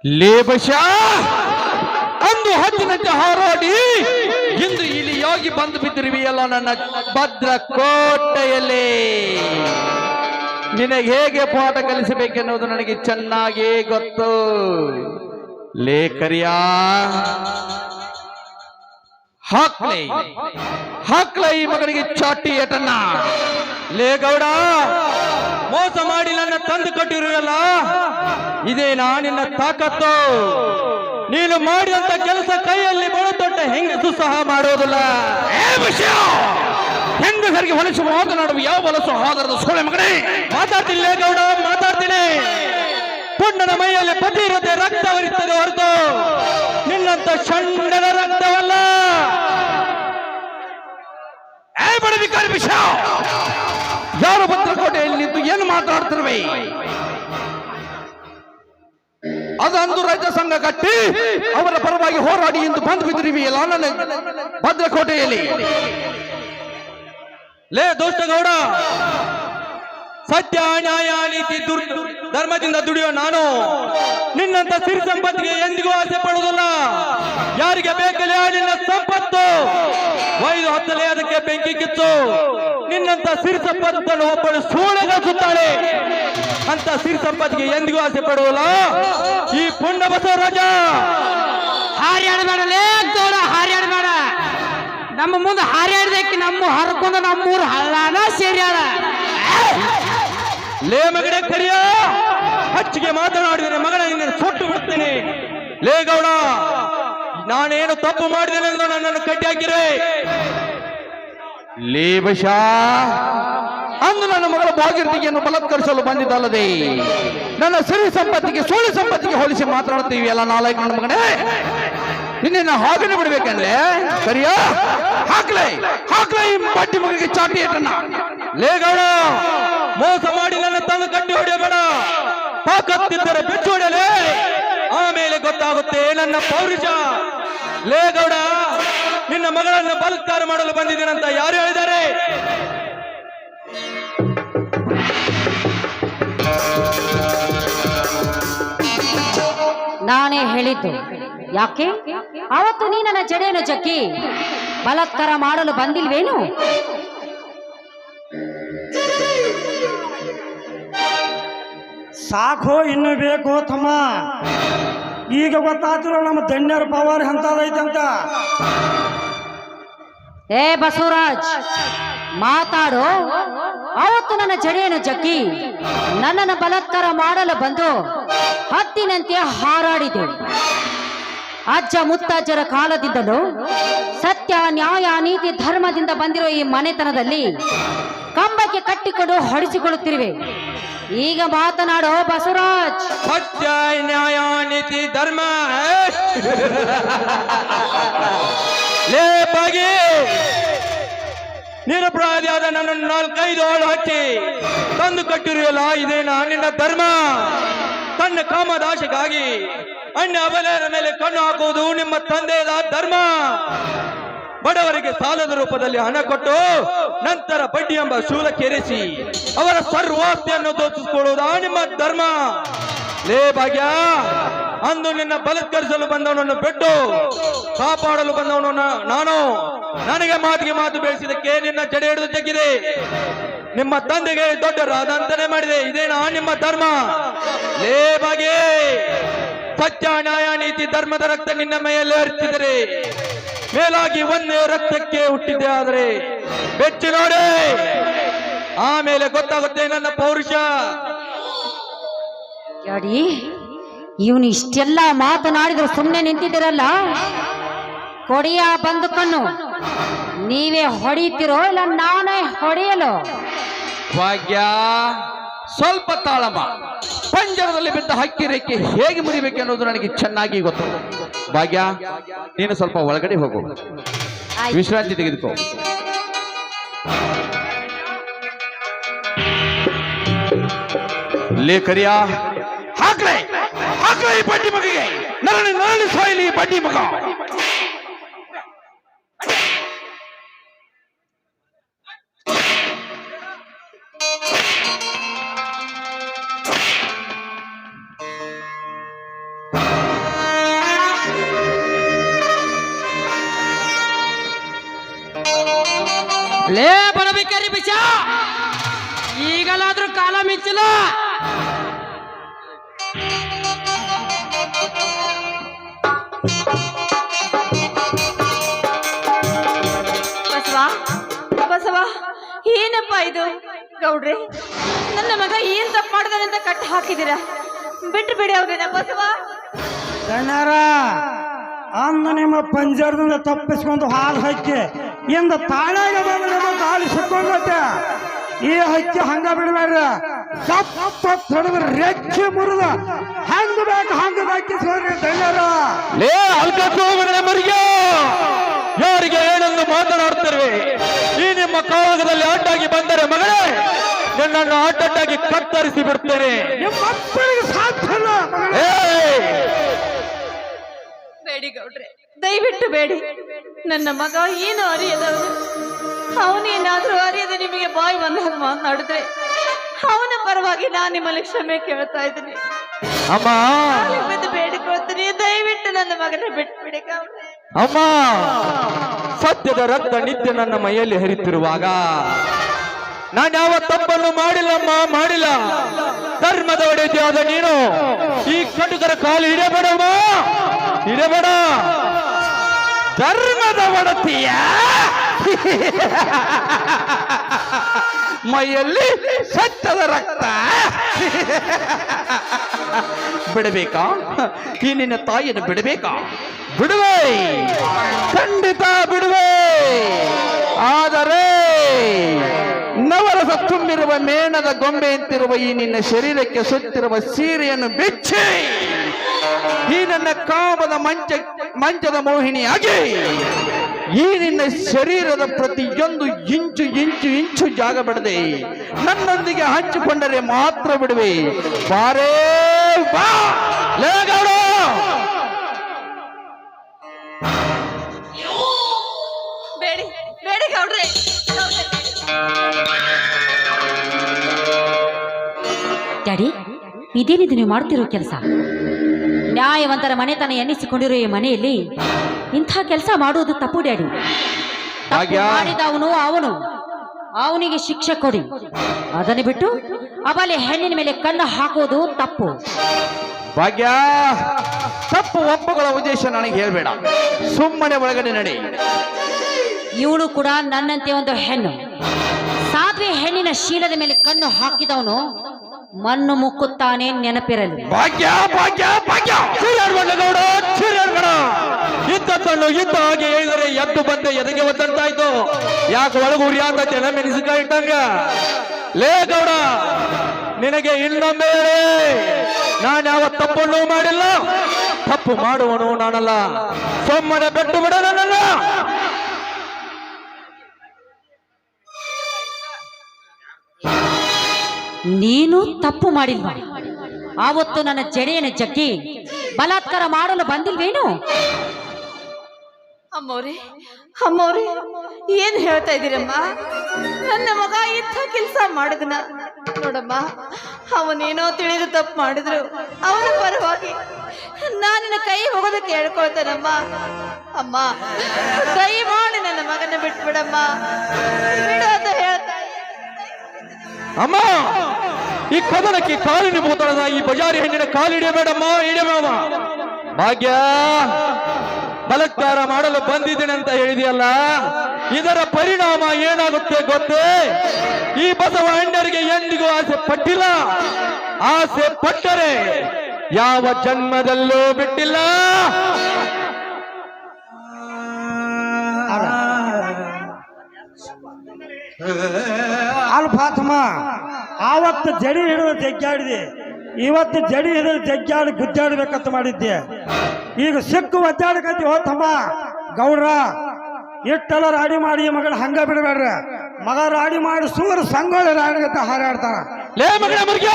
ಲೇಬಶ ಅಂದು ಹದ್ದಿನಂತೆ ಹಾರಾಡಿ ಇಂದು ಇಲಿಯಾಗಿ ಬಂದು ಬಿದ್ದಿರುವೆಯಲ್ಲ ನನ್ನ ಭದ್ರ ಕೋಟೆಯಲ್ಲಿ. ನಿನಗೆ ಹೇಗೆ ಪಾಠ ಕಲಿಸಬೇಕೆನ್ನುವುದು ನನಗೆ ಚೆನ್ನಾಗಿ ಗೊತ್ತು. ಲೇಖರಿಯ ಹಾಕ್ಲ ಈ ಮಗನಿಗೆ ಚಾಟಿ ಏಟನ್ನ. ಲೇ ಗೌಡ, ಮೋಸ ಮಾಡಿ ನನ್ನ ತಂದು ಕಟ್ಟಿರಲ್ಲ, ಇದೇನಾ ನಿನ್ನ ತಾಕತ್ತು? ನೀನು ಮಾಡಿದಂತ ಕೆಲಸ ಕೈಯಲ್ಲಿ ಬಳು ದೊಡ್ಡ ಹೆಂಗಸು ಸಹ ಮಾಡೋದಿಲ್ಲ. ಹೆಂಗಸರಿಗೆ ಹೊಲಸು ಮಾತನಾಡುವ ಯಾವ ಹೊಲಸು ಆಧಾರದ ಸೋಳೆ ಮಗನೇ. ಮಾತಾಡ್ತೀನಿ ಲೇ ಗೌಡ, ಮಾತಾಡ್ತೀನಿ. ಪುಣ್ಣನ ಮೈಯಲ್ಲಿ ಪತಿ ಇರುತ್ತೆ, ರಕ್ತವಿರುತ್ತದೆ ಹೊರತು ನಿನ್ನಂತ ಷಂಡನ ರಕ್ತವಲ್ಲ. ಯಾರು ಭದ್ರಕೋಟೆಯಲ್ಲಿ ನಿಂತು ಏನು ಮಾತಾಡ್ತಿರುವೆ? ಅದಂದು ರೈತ ಸಂಘ ಕಟ್ಟಿ ಅವರ ಪರವಾಗಿ ಹೋರಾಡಿ ಎಂದು ಬಂದು ಬಿದ್ದಿರುವೆಯಲ್ಲ ನನ್ನ ಭದ್ರಕೋಟೆಯಲ್ಲಿ. ಲೇ ದೋಷ್ಟ ಗೌಡ, ಸತ್ಯ ನ್ಯಾಯ ನೀತಿ ಧರ್ಮದಿಂದ ದುಡಿಯೋ ನಾನು ನಿನ್ನಂತ ಸಿರಿ ಸಂಪತ್ತಿಗೆ ಎಂದಿಗೂ ಆಸೆ ಪಡುವುದಿಲ್ಲ. ಯಾರಿಗೆ ಬೇಕಲ್ಲ ನಿನ್ನ ಸಂಪತ್ತು ಒಯ್ದು ಹತ್ತಲೇ ಅದಕ್ಕೆ ಬೆಂಕಿ ಕಿತ್ತು ನಿನ್ನಂತ ಸಿರಿ ಸಂಪತ್ತನ್ನು ಒಬ್ಬಳು ಸೂಳೆಗಾಸುತ್ತಾಳೆ. ಅಂತ ಸಿರಿ ಸಂಪತ್ತಿಗೆ ಎಂದಿಗೂ ಆಸೆ ಪಡುವಲ್ಲ ಈ ಪುಣ್ಯ ಬಸವರಾಜ. ಹಾರ್ಯಾಡಬೇಡ ಲೇ ಗೌಡ, ಹಾರ್ಯಾಡಬೇಡ. ನಮ್ಮ ಮುಂದೆ ಹಾರ್ಯಾಡ್ದಕ್ಕೆ ನಮ್ಮ ಹರ್ಕೊಂಡು ನಮ್ಮೂರು ಹಳ್ಳಾನ ಸೇರ್ಯಾಡ. ಲೇ ಮಗನೇ ಕರಿಯ, ಹಚ್ಚಿಗೆ ಮಾತನಾಡಿದರೆ ಮಗನ ನಿನ್ನ ಸುಟ್ಟು ಬಿಡ್ತೇನೆ. ಲೇ ಗೌಡ, ನಾನೇನು ತಪ್ಪು ಮಾಡಿದ್ದೇನೆ ಎಂದು ನನ್ನನ್ನು ಕಟ್ಟಿ ಹಾಕಿರೆ. ಲೇಬಶ ಅಂದು ನನ್ನ ಮಗಳ ಭಾಗೀರಥಿಯನ್ನು ಬಲತ್ಕರಿಸಲು ಬಂದಿದ್ದಲ್ಲದೆ ನನ್ನ ಸಿರಿ ಸಂಪತ್ತಿಗೆ ಸುಳ್ಳು ಸಂಪತ್ತಿಗೆ ಹೋಲಿಸಿ ಮಾತನಾಡುತ್ತೀವಿ ಅಲ್ಲ ನಾಲ್ಕು ನನ್ನ ಮಗನೇ. ನಿನ್ನ ಹಾಗೇನೆ ಬಿಡ್ಬೇಕಂದ್ರೆ ಸರಿಯಾ? ಹಾಕ್ಲೇ ಈ ಬಡ್ಡಿ ಮಗನಿಗೆ ಚಾಟಿ ಏಟನ್ನ. ಲೇ ಗೌಡ, ಮೋಸ ಮಾಡಿ ನನ್ನ ತಂದು ಕಟ್ಟಿ ಹೊಡೆಯಬೇಡ. ತಾಕತ್ತಿದ್ದರೆ ಬೆಚ್ಚು ಹೊಡೆಯಲೇ, ಆಮೇಲೆ ಗೊತ್ತಾಗುತ್ತೆ ನನ್ನ ಪೌರುಷ. ಲೇ ಗೌಡ, ನಿನ್ನ ಮಗಳನ್ನು ಬಲಾತ್ಕಾರ ಮಾಡಲು ಬಂದಿದ್ದೇನಂತ ಯಾರು ಹೇಳಿದ್ದಾರೆ? ನಾನೇ ಹೇಳಿದ್ದು. ಯಾಕೆ ಅವತ್ತು ನೀ ನನ್ನ ಜಡೆಯನ್ನು ಜಗ್ಗಿ ಬಲಾತ್ಕಾರ ಮಾಡಲು ಬಂದಿಲ್ವೇನು? ಸಾಕೋ, ಇನ್ನು ಬೇಕು ತಮ್ಮ. ಈಗ ಗೊತ್ತಾದ್ರು ನಮ್ಮ ಧನ್ಯರ ಪವಾರ ಎಂತದೈತೆ ಅಂತ. ಏ ಬಸವರಾಜ್, ಮಾತಾಡು. ಅವತ್ತು ನನ್ನ ಜಡೆಯನ್ನು ಜಗ್ಗಿ ನನ್ನನ್ನು ಬಲಾತ್ಕಾರ ಮಾಡಲು ಬಂದು ಹದ್ದಿನಂತೆ ಹಾರಾಡಿದೆ. ಅಜ್ಜ ಮುತ್ತಜ್ಜರ ಕಾಲದಿಂದಲೂ ಸತ್ಯ ನ್ಯಾಯ ನೀತಿ ಧರ್ಮದಿಂದ ಬಂದಿರೋ ಈ ಮನೆತನದಲ್ಲಿ ಕಂಬಕ್ಕೆ ಕಟ್ಟಿಕೊಂಡು ಹೊಡಿಸಿಕೊಳ್ಳುತ್ತಿರುವೆ. ಈಗ ಮಾತನಾಡೋ ಬಸವರಾಜ್. ಸತ್ಯ ನ್ಯಾಯ ನೀತಿ ಧರ್ಮ ಲೇ ಬಾಗಿ, ನಿರಪರಾಧಿಯಾದ ನನ್ನನ್ನು 4-5 ಆಳು ಹಚ್ಚಿ ತಂದು ಕಟ್ಟಿರುವಲ್ಲ, ಇದೇನಾ ನಿನ್ನ ಧರ್ಮ? ತನ್ನ ಕಾಮದಾಶೆಗಾಗಿ ಅಣ್ಣ ಅಬಲೆಯರ ಮೇಲೆ ಕಣ್ಣು ಹಾಕುವುದು ನಿಮ್ಮ ತಂದೆಯ ಧರ್ಮ. ಬಡವರಿಗೆ ಸಾಲದ ರೂಪದಲ್ಲಿ ಹಣ ಕೊಟ್ಟು ನಂತರ ಬಡ್ಡಿ ಎಂಬ ಶೂಲಕ್ಕೇರಿಸಿ ಅವರ ಸರ್ವಾಸ್ತಿಯನ್ನು ದೋಚಿಸಿಕೊಳ್ಳುವುದಾ ನಿಮ್ಮ ಧರ್ಮ? ಲೇ ಭಾಗ್ಯ, ಅಂದು ನಿನ್ನ ಬಲಾತ್ಕರಿಸಲು ಬಂದವನನ್ನು ಬಿಟ್ಟು ಕಾಪಾಡಲು ಬಂದವನು ನಾನು. ನನಗೆ ಮಾತಿಗೆ ಮಾತು ಬೆಳೆಸಿದಕ್ಕೆ ನಿನ್ನ ಜಡೆ ಹಿಡಿದು ಜಗ್ಗಿದೆ. ನಿಮ್ಮ ತಂದೆಗೆ ದೊಡ್ಡ ರಾದಂತನೆ ಮಾಡಿದೆ, ಇದೇನಾ ನಿಮ್ಮ ಧರ್ಮ? ಲೇ ಭಾಗ್ಯ, ಸತ್ಯ ನ್ಯಾಯ ನೀತಿ ಧರ್ಮದ ರಕ್ತ ನಿನ್ನ ಮೈಯಲ್ಲಿ ಹರಿಸಿದರೆ ಮೇಲಾಗಿ ಒಂದೇ ರಕ್ತಕ್ಕೆ ಹುಟ್ಟಿದೆ. ಆದರೆ ಬೆಚ್ಚಿ ನೋಡಿ, ಆಮೇಲೆ ಗೊತ್ತಾಗುತ್ತೆ ನನ್ನ ಪೌರುಷ. ಯಾಡಿ, ಇವನು ಇಷ್ಟೆಲ್ಲ ಮಾತನಾಡಿದ್ರು ಸುಮ್ಮನೆ ನಿಂತಿದ್ದೀರಲ್ಲ. ಕೊಡಿಯ ಬಂದು ಕಣ್ಣು. ನೀವೇ ಹೊಡಿತೀರೋ ಇಲ್ಲ ನಾನೇ ಹೊಡೆಯಲು? ಭಾಗ್ಯ, ಸ್ವಲ್ಪ ತಾಳಮ್ಮ. ಪಂಜರದಲ್ಲಿ ಬಿದ್ದ ಹಕ್ಕಿ ರೆಕ್ಕೆ ಹೇಗೆ ಮುರಿಬೇಕು ಅನ್ನೋದು ನನಗೆ ಚೆನ್ನಾಗಿ ಗೊತ್ತು. ಭಾಗ್ಯ, ನೀನು ಸ್ವಲ್ಪ ಒಳಗಡೆ ಹೋಗು, ವಿಶ್ರಾಂತಿ ತೆಗೆದುಕೋ. ಲೇಖರಿಯ, ಹಾಕ್ಲೇ ಈ ಬಡ್ಡಿ ಮಗಿಗೆ ನರಳಿ ಸಾಯಲಿ ಬಡ್ಡಿ ಮಗ. ಲೇ ಬರಬೇಕಾರಿ ಬಿಷ ಈಗಲಾದ್ರೂ ಕಾಲ ಮಿಂಚಿಲ್ಲ. ಬಸವ ಬಸವ ಏನಪ್ಪ ಇದು ಗೌಡ್ರೆ, ನನ್ನ ಮಗ ಏನ್ ತಪ್ಪು ಮಾಡಿದಾನೆ ಅಂತ ಕಟ್ಟಿ ಹಾಕಿದ್ದೀರಾ? ಬಿಟ್ಟು ಬಿಡಿ ಅವ್ರನ್ನ ಬಸವ. ದಣ್ಯರ ಅಂದ ನಿಮ್ಮ ಪಂಜರದಿಂದ ತಪ್ಪಿಸ್ಕೊಂಡು ಹಾಲು ಹಕ್ಕಿ ಇಂದ ತಾಳ್ಯಾಗ ಬಂದ ಗಾಳಿ ಸಿಕ್ಕೊಂಡತ್ತೆ. ಈ ಹಕ್ಕಿ ಹಂಗ ಬಿಡಬೇಡ್ರ, ಹೊಡೆದ್ರೆ ರೆಚ್ಚಿ ಮುರಿದ ಹಂಗ ಬೇಕು ಹಂಗ ಹಾಕಿಸೋರಿ ದಣ್ಯರ. ಲೇ ಮರಿಗೆ ಯಾರಿಗೆ ಹೇಳಲು ಮಾತನಾಡ್ತಿರುವೆ? ಈ ನಿಮ್ಮ ಕಾಳಗದಲ್ಲಿ ಅಡ್ಡಾಗಿ ಬಂದರೆ ಮಗಳೇ ನಿನ್ನನ್ನು ಅಡ್ಡಡ್ಡಾಗಿ ಕತ್ತರಿಸಿ ಬಿಡ್ತೇನೆ. ನಿಮ್ಮ ಅಪ್ಪನಿಗೆ ಸಾಧ್ಯ ಇಲ್ಲ ಮಗಳೇ. ಬೇಡಿ ಗೌಡ್ರೆ, ದಯವಿಟ್ಟು ಬೇಡಿ. ನನ್ನ ಮಗ ಏನು ಅರಿಯದವನು, ಅವನೇನಾದ್ರೂ ಅರಿಯದೆ ನಿಮಗೆ ಬಾಯಿ ಬಂದಾಗ ಮಾತನಾಡಿದ್ರೆ ಅವನ ಪರವಾಗಿ ನಾನು ನಿಮ್ಮಲ್ಲಿ ಕ್ಷಮೆ ಕೇಳ್ತಾ ಇದ್ದೀನಿ. ಅಮ್ಮ ಬೇಡಿಕೊಳ್ತೀನಿ, ದಯವಿಟ್ಟು ನನ್ನ ಮಗನ ಬಿಟ್ಬಿಡಿ ಗೌಡ್ರೆ. ಅಮ್ಮ, ಸತ್ಯದ ರಕ್ತ ನಿತ್ಯ ನನ್ನ ಮೈಯಲ್ಲಿ ಹರಿತಿರುವಾಗ ನಾನು ಯಾವ ತಪ್ಪನ್ನು ಮಾಡಿಲ್ಲಮ್ಮ, ಮಾಡಿಲ್ಲ. ಧರ್ಮದ ಒಡೆದಿಯಾದ ನೀನು ಈ ಕಟುಕರ ಕಾಲು ಹಿಡಬೇಡಮ್ಮ, ಹಿಡಬೇಡ. ಧರ್ಮದ ಒಡತಿಯ ಮೈಯಲ್ಲಿ ಸತ್ಯದ ರಕ್ತ ಬಿಡಬೇಕಾ? ಈ ನಿನ್ನ ತಾಯಿಯನ್ನು ಬಿಡಬೇಕಾ? ಬಿಡುವೆ, ಖಂಡಿತ ಬಿಡುವೆ. ಆದರೆ ನವರಸ ತುಂಬಿರುವ ಮೇಣದ ಗೊಂಬೆಯಂತಿರುವ ಈ ನಿನ್ನ ಶರೀರಕ್ಕೆ ಸುತ್ತಿರುವ ಸೀರೆಯನ್ನು ಬಿಚ್ಚಿ ಈ ನನ್ನ ಕಾಮದ ಮಂಚದ ಮೋಹಿನಿಯಾಗಿ ಈ ನಿನ್ನ ಶರೀರದ ಪ್ರತಿಯೊಂದು ಇಂಚು ಜಾಗ ಬಿಡದೆ ನನ್ನೊಂದಿಗೆ ಹಂಚಿಕೊಂಡರೆ ಮಾತ್ರ ಬಿಡುವೆ. ಬಾರೇ ಬಾ ಲೇಗೌಡ. ಬೇಡಿ ಬೇಡಿ ಗೌಡ್ರೆ. ಡ್ಯಾಡಿ, ಇದೇನಿದು ನೀವು ಮಾಡ್ತಿರೋ ಕೆಲಸ? ನ್ಯಾಯವಂತರ ಮನೆತನ ಎನ್ನಿಸಿಕೊಂಡಿರೋ ಈ ಮನೆಯಲ್ಲಿ ಇಂಥ ಕೆಲಸ ಮಾಡುವುದು ತಪ್ಪು ಡ್ಯಾಡಿ. ಮಾಡಿದವನು ಅವನಿಗೆ ಶಿಕ್ಷೆ ಕೊಡಿ. ಅದನ್ನು ಬಿಟ್ಟು ಅವಳೆ ಹೆಣ್ಣಿನ ಮೇಲೆ ಕಣ್ಣು ಹಾಕೋದು ತಪ್ಪು. ಭಾಗ್ಯ, ತಪ್ಪು ಒಪ್ಪುಗಳ ಉದ್ದೇಶ ನನಗೆ ಹೇಳ್ಬೇಡ, ಸುಮ್ಮನೆ ಒಳಗಡೆ ನಡಿ. ಇವಳು ಕೂಡ ನನ್ನಂತೆ ಒಂದು ಹೆಣ್ಣು. ಸಾಧ್ವಿ ಹೆಣ್ಣಿನ ಶೀಲದ ಮೇಲೆ ಕಣ್ಣು ಹಾಕಿದವನು ಮಣ್ಣು ಮುಕ್ಕುತ್ತಾನೆ, ನೆನಪಿರಲಿ. ಭಾಗ್ಯ ಭಾಗ್ಯ ಭಾಗ್ಯ ಗೌಡ, ಇದ್ದ ಕಣ್ಣು ಇದ್ದ ಹಾಗೆ ಹೇಳಿದರೆ ಎದ್ದು ಬಂದೆ ಎದೆಗೆ ಒತ್ತಂತಾಯ್ತು. ಯಾಕೆ ಒಳಗೂರಿ ಅಂತ ಜನ ಮೆಣಸಿಕಾಯಿ ಇಟ್ಟಂಗ? ಲೇ ಗೌಡ, ನಿನಗೆ ಇನ್ನೊಮ್ಮೆ ನಾನು ಯಾವ ತಪ್ಪನ್ನು ಮಾಡಿಲ್ಲ. ತಪ್ಪು ಮಾಡುವನು ನಾನಲ್ಲ. ಸೊಮ್ಮನೆ ಬಿಟ್ಟು ಬಿಡ ನನ್ನಲ್ಲ. ನೀನು ತಪ್ಪು ಮಾಡಿಲ್ವ? ಆವತ್ತು ನನ್ನ ಜಡೆಯನ್ನು ಜಗ್ಗಿ ಬಲಾತ್ಕಾರ ಮಾಡಲು ಬಂದಿಲ್ವೇನು? ಅಮ್ಮವ್ರೆ ಏನ್ ಹೇಳ್ತಾ ಇದ್ದೀರಮ್ಮ? ನನ್ನ ಮಗ ಇಂಥ ಕೆಲಸ ಮಾಡಿದ್ನ ನೋಡಮ್ಮ. ಅವನೇನೋ ತಿಳಿದು ತಪ್ಪು ಮಾಡಿದ್ರು, ಅವನ ಪರವಾಗಿ ನಾನಿನ ಕೈ ಹೋಗೋದ ಕೇಳ್ಕೊಳ್ತಾನಮ್ಮ. ಅಮ್ಮ, ದಯಮಾಡಿ ನನ್ನ ಮಗನ ಬಿಟ್ಬಿಡಮ್ಮ, ಬಿಡು ಅಂತ ಹೇಳ್ತಾ. ಅಮ್ಮ, ಈ ಕದನಕ್ಕೆ ಕಾಲಿನ ಭೂತಳದ ಈ ಬಜಾರಿ ಹೆಣ್ಣಿನ ಕಾಲು ಹಿಡಿಯಬೇಡಮ್ಮ, ಹಿಡಿಯಮ್ಮ. ಭಾಗ್ಯ, ಬಲಾತ್ಕಾರ ಮಾಡಲು ಬಂದಿದ್ದೇನೆ ಅಂತ ಹೇಳಿದೆಯಲ್ಲ, ಇದರ ಪರಿಣಾಮ ಏನಾಗುತ್ತೆ ಗೊತ್ತೇ? ಈ ಬಸವ ಹೆಣ್ಣರಿಗೆ ಎಂದಿಗೂ ಆಸೆ ಪಟ್ಟಿಲ್ಲ. ಆಸೆ ಪಟ್ಟರೆ ಯಾವ ಜನ್ಮದಲ್ಲೂ ಬಿಟ್ಟಿಲ್ಲ. ಅಲ್ ಫಾತಮ್ಮ, ಆವತ್ತು ಜಡಿ ಹಿಡಿದು ಜಗ್ಗಾಡಿದೆ, ಇವತ್ತು ಜಡಿ ಹಿಡಿದು ಜಗ್ಗಾಡಿ ಗುದ್ದಾಡ್ಬೇಕಂತ ಮಾಡಿದ್ದೆ. ಈಗ ಸಿಕ್ಕು ಒದ್ದಾಡಕತ್ತಿ ಹೋತಮ್ಮ. ಗೌಡ್ರ, ಇಟ್ಟೆಲ್ಲ ರಾಡಿ ಮಾಡಿ ಮಗಳ ಹಂಗ ಬಿಡಬೇಡ್ರ. ಮಗ ರಾಡಿ ಮಾಡಿ ಸೂರು ಸಂಗೋಳಿ ರಾಡಿಗತ್ತ ಹಾರಾಡ್ತಾನ. ಲೇ ಮಗನ ಮರ್ಗ್ಯ,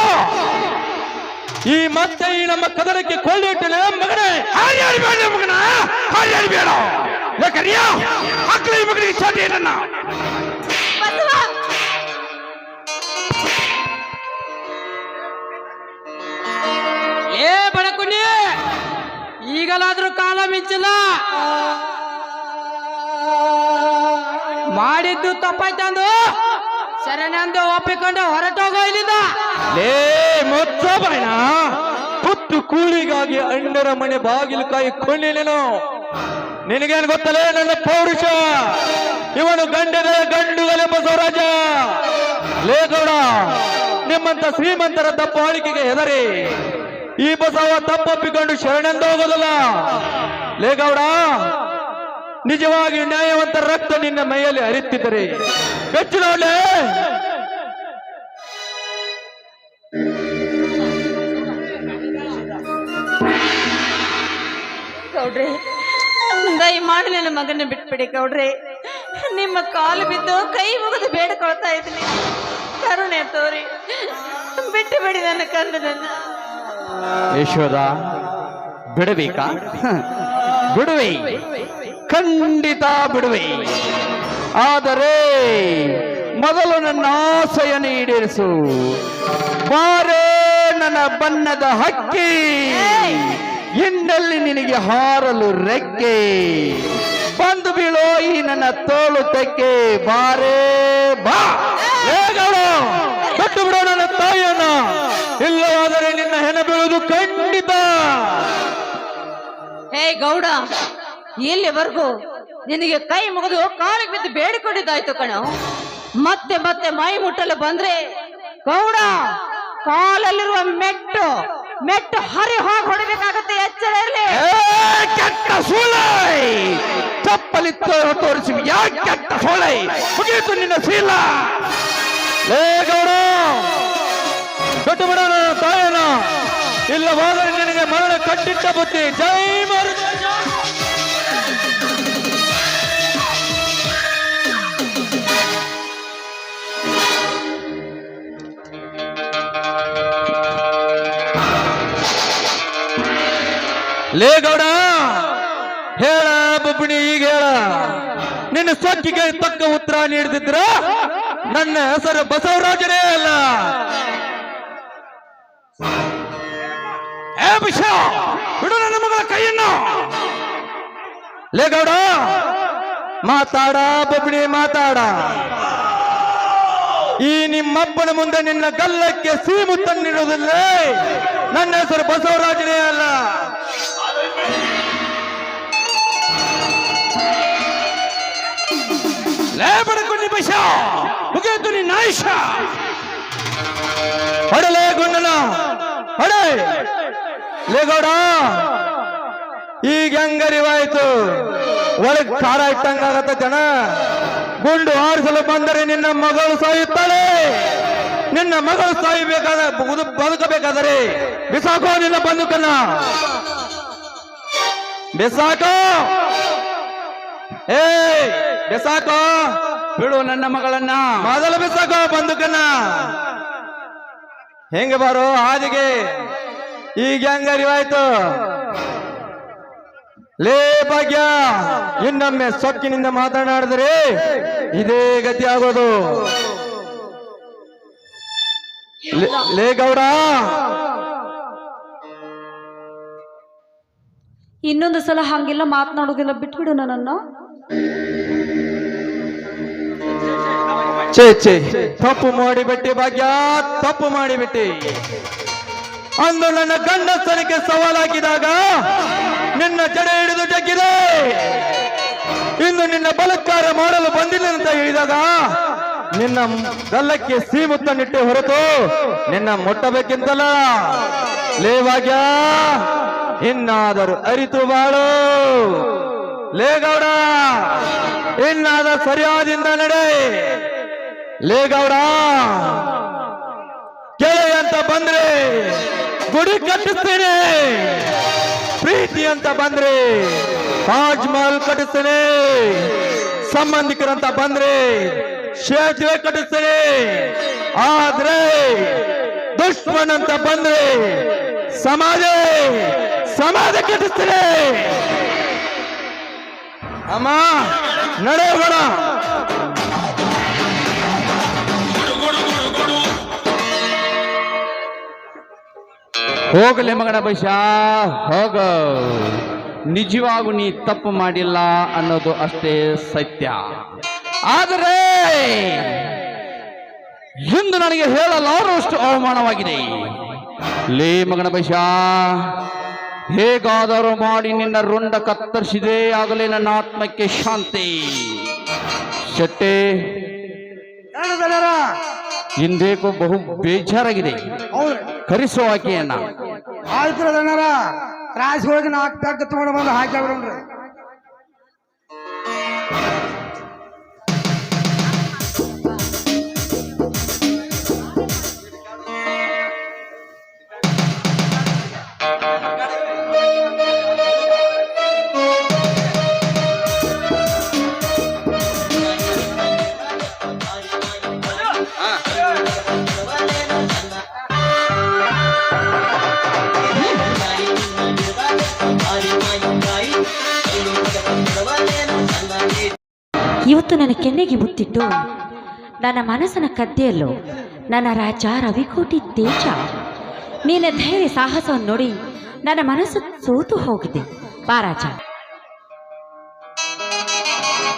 ಈ ಮತ್ತೆ ಈ ನಮ್ಮ ಕದನಕ್ಕೆ ಕೊಳ್ಳಿಟ್ಟಲೆ ಮಗನೇ. ಹಾರ್ಯಾಡಬೇಡ ಮಗನ, ಹಾರ್ಯಾಡಬೇಡ. ಯಾಕರಿಯ ಹಾಕ್ಲಿ ಮಗನಿಗೆ ಚಾಟಿ ನನ್ನ. ಏ ಬಡಕುಂಡಿ, ಈಗಲಾದ್ರೂ ಕಾಲ ಮಿಂಚಿಲ್ಲ. ಮಾಡಿದ್ದು ತಪ್ಪಾಯ್ತಂದು ಶರಣಂದು ಒಪ್ಪಿಕೊಂಡು ಹೊರಟೋಗೋ ಇಲ್ಲಿಂದ. ಲೇ ಮುಚ್ಚಬಾಯಣ, ಪುತ್ತು ಕೂಲಿಗಾಗಿ ಅಣ್ಣರ ಮನೆ ಬಾಗಿಲು ಕಾಯಿ ಕೊಂಡಿನೇನು. ನಿನಗೇನು ಗೊತ್ತಲೇ ನನ್ನ ಪೌರುಷ, ಇವನು ಗಂಡನ ಗಂಡುಗಲೆ ಬಸವರಾಜ. ಲೇ ಗೌಡ, ನಿಮ್ಮಂತ ಶ್ರೀಮಂತರ ದಬ್ಬಾಳಿಕೆಗೆ ಹೆದರಿ ಈ ಬಸವ ತಪ್ಪೊಪ್ಪಿಕೊಂಡು ಶರಣೆಂದು ಹೋಗೋದಲ್ಲ. ಲೇ ಗೌಡ, ನಿಜವಾಗಿ ನ್ಯಾಯವಂತರ ರಕ್ತ ನಿನ್ನ ಮೈಯಲ್ಲಿ ಹರಿಯುತ್ತಿದ್ದರೆ ಬೆಚ್ಚು ನೋಡ್ಲೆ. ಗೌಡ್ರೆ, ದಯಮಾಡಿ ನನ್ನ ಮಗನ ಬಿಟ್ಬಿಡಿ ಗೌಡ್ರೆ. ನಿಮ್ಮ ಕಾಲು ಬಿದ್ದು ಕೈ ಮುಗಿದು ಬೇಡ್ಕೊಳ್ತಾ ಇದ್ದೀನಿ, ಕರುಣೆ ತೋರಿ ಬಿಟ್ಟು ಬಿಡಿ ನನ್ನ ಕಂದನನ್ನ. ಯಶೋದ, ಬಿಡಬೇಕಾ? ಬಿಡುವೆ, ಖಂಡಿತ ಬಿಡುವೆ. ಆದರೆ ಮೊದಲು ನನ್ನ ಆಸೆಯನ್ನು ಈಡೇರಿಸು. ಬಾರೇ ನನ್ನ ಬಣ್ಣದ ಹಕ್ಕಿ, ಇನ್ನಲ್ಲಿ ನಿನಗೆ ಹಾರಲು ರೆಕ್ಕೆ. ಬಂದು ಬೀಳೋ ಈ ನನ್ನ ತೋಳು ತೆಕ್ಕೆ. ಬಾರೇ ಬಾ. ಬಿಟ್ಟು ಬಿಡೋ ನನ್ನ ತಾಯಿಯನ್ನ, ಇಲ್ಲವಾದರೆ ನಿನ್ನ ಹೆಣ ಬೀಳುವುದು ಖಂಡಿತ. ಹೇ ಗೌಡ, ಇಲ್ಲಿವರೆಗೂ ನಿನಗೆ ಕೈ ಮುಗಿದು ಕಾಲಿಗೆ ಬಿದ್ದು ಬೇಡಿಕೊಂಡಿದ್ದಾಯ್ತು ಕಣ. ಮತ್ತೆ ಮತ್ತೆ ಮೈ ಮುಟ್ಟಲು ಬಂದ್ರೆ ಗೌಡ, ಕಾಲಲ್ಲಿರುವ ಮೆಟ್ಟು ಹರಿ ಹೋಗಿ ಹೊಡಬೇಕಾಗುತ್ತೆ, ಎಚ್ಚರ ಇರಲಿ. ಕೆಟ್ಟ ಸೋಲೈ, ಚಪ್ಪಲಿ ತೋರಿಸಿ ಯಾಕೆ ಕೆಟ್ಟ ಸೋಲೈ, ಮುಗಿಯಿತು ನಿನ್ನ ಶೀಲ. ಲೇ ಗೌಡ, ಬಿಟ್ಟು ಬಿಡೋ ನನ್ನ ತಾಯಿಯನ್ನ, ಇಲ್ಲವಾದರೆ ನಿನಗೆ ಮರಣ ಕಟ್ಟಿಟ್ಟ ಬುದ್ಧಿ. ಜೈ ಮರುದೇಶ. ಲೇ ಗೌಡ, ಹೇಳ ಬೊಬ್ಬಣಿ, ಈಗ ಹೇಳ. ನಿನ್ನ ಸೊಕ್ಕಿಗೆ ತಕ್ಕ ಉತ್ತರ ನೀಡದಿದ್ರ ನನ್ನ ಹೆಸರು ಬಸವರಾಜನೇ ಅಲ್ಲ. ಬಿಡು ನನ್ನ ಮಗಳ ಕೈಯನ್ನು. ಲೇ ಗೌಡ, ಮಾತಾಡ ಬೊಬ್ಬಣಿ, ಮಾತಾಡ. ಈ ನಿಮ್ಮಪ್ಪನ ಮುಂದೆ ನಿನ್ನ ಗಲ್ಲಕ್ಕೆ ಸೀಮುತ್ತನ್ನಿಡುವುದಿಲ್ಲ. ನನ್ನ ಹೆಸರು ಬಸವರಾಜನೇ ಅಲ್ಲ. ಲೇ ಬಡಕೊಂಡಿ ಬೈಸ, ಮುಗಿಯಿತು ನಿನ್ನ ಆಯುಷ. ಹೊಡಲೇ ಗುಂಡನ ಹೊಡೆ. ಲೇ ಗೌಡ, ಈಗ ಹೆಂಗರಿವಾಯ್ತು, ಒಳಗ್ ಖಾರ ಇಟ್ಟಂಗಾಗತ್ತ ಜನ. ಗುಂಡು ಆರಿಸಲು ಬಂದರೆ ನಿನ್ನ ಮಗಳು ಸಾಯುತ್ತಾಳೆ. ನಿನ್ನ ಮಗಳು ಸಾಯಬೇಕಾದ ಬದುಕಬೇಕಾದರೆ ಬಿಸಾಕೋ ನಿನ್ನ ಬಂದೂಕನ್ನ, ಬಿಸಾಕೋ. ಏ ಬಿಸಾಕೋ, ಬಿಡು ನನ್ನ ಮಗಳನ್ನ. ಮೊದಲು ಬಿಸಾಕೋ ಬಂದೂಕನ್ನ. ಹೆಂಗೆ ಬಾರೋ ಹಾದಿಗೆ, ಈಗ ಹೆಂಗರಿವಾಯ್ತು. ಲೇ ಭಾಗ್ಯ, ಇನ್ನೊಮ್ಮೆ ಸೊಕ್ಕಿನಿಂದ ಮಾತನಾಡಿದ್ರೆ ಇದೇ ಗತಿ ಆಗೋದು. ಲೇ ಗೌಡ, ಇನ್ನೊಂದು ಸಲ ಹಂಗೆಲ್ಲ ಮಾತನಾಡೋದಿಲ್ಲ, ಬಿಟ್ಬಿಡು ನನ್ನನ್ನು. ಛೇ, ತಪ್ಪು ಮಾಡಿಬಿಟ್ಟಿ ಭಾಗ್ಯ, ತಪ್ಪು ಮಾಡಿಬಿಟ್ಟಿ. ಅಂದು ನನ್ನ ಗಂಡಸನಿಗೆ ಸವಾಲಾಕಿದಾಗ ನಿನ್ನ ಜಡೆ ಹಿಡಿದು ಜಗ್ಗಿದೆ. ಇಂದು ನಿನ್ನ ಬಲತ್ಕಾರ ಮಾಡಲು ಬಂದಿಲ್ಲ ಅಂತ ಹೇಳಿದಾಗ ನಿನ್ನ ಗಲ್ಲಕ್ಕೆ ಸೀಮುತ್ತನ್ನಿಟ್ಟೆ ಹೊರತು ನಿನ್ನ ಮುಟ್ಟಬೇಕಿಂತಲ್ಲ. ಲೇ ಭಾಗ್ಯ, ಇನ್ನಾದರೂ ಅರಿತು ಬಾಳು. ಲೇ ಗೌಡ, ಇನ್ನಾದ ಸರಿಯಾದಿಂದ ನಡೆ. ಲೇ ಗೌಡ, ಗೆಳೆಯ ಅಂತ ಬಂದ್ರೆ ಗುಡಿ ಕಟ್ಟಿಸ್ತೇನೆ, ಪ್ರೀತಿ ಅಂತ ಬಂದ್ರೆ ತಾಜ್ ಮಹಲ್ ಕಟ್ಟಿಸ್ತೇನೆ, ಸಂಬಂಧಿಕರಂತ ಬಂದ್ರೆ ಸೇತುವೆ ಕಟ್ಟಿಸ್ತೇನೆ. ಆದ್ರೆ ದುಶ್ಮನ್ ಅಂತ ಬಂದ್ರೆ ಸಮಾಜ ಕಟ್ಟಿಸ್ತೇನೆ. ಅಮ್ಮ ನಡೆಯೋಣ. ಹೋಗಲೇ ಮಗನ ಬೈಶ, ಹೋಗ. ನಿಜವಾಗೂ ನೀ ತಪ್ಪು ಮಾಡಿಲ್ಲ ಅನ್ನೋದು ಅಷ್ಟೇ ಸತ್ಯ. ಆದರೆ ಇಂದು ನನಗೆ ಹೇಳಲಾರಷ್ಟು ಅವಮಾನವಾಗಿದೆ. ಲೇ ಮಗನ ಬೈಶ, ಹೇಗಾದರೂ ಮಾಡಿ ನಿನ್ನ ರುಂಡ ಕತ್ತರಿಸಿದೆ, ಆಗಲೇ ನನ್ನ ಆತ್ಮಕ್ಕೆ ಶಾಂತಿ. ಶೆಟ್ಟೆ, ಇಂದೇಕೋ ಬಹು ಬೇಜಾರಾಗಿದೆ. ಕರೆಸೋ ಆಕೆಯನ್ನ. ಆಯ್ತು ದಣ್ಣರ, ಕ್ರಾಸ್ ಹೋಗಿ 4 ಪೆಗ್ ತಗೊಂಡು ಬಂದು ಹಾಕ್ಯಾವ್ರಿ. ಇವತ್ತು ನನ್ನ ಕೆನ್ನೆಗೆ ಮುತ್ತಿಟ್ಟು ನನ್ನ ಮನಸ್ಸನ್ನ ಕದ್ದೆಯಲ್ಲೋ ನನ್ನ ರಾಜ ರವಿಕೋಟಿ ತೇಜ. ನಿನ್ನ ಧೈರ್ಯ ಸಾಹಸವನ್ನು ನೋಡಿ ನನ್ನ ಮನಸ್ಸು ಸೋತು ಹೋಗಿದೆ. ಬಾ ರಾಜ.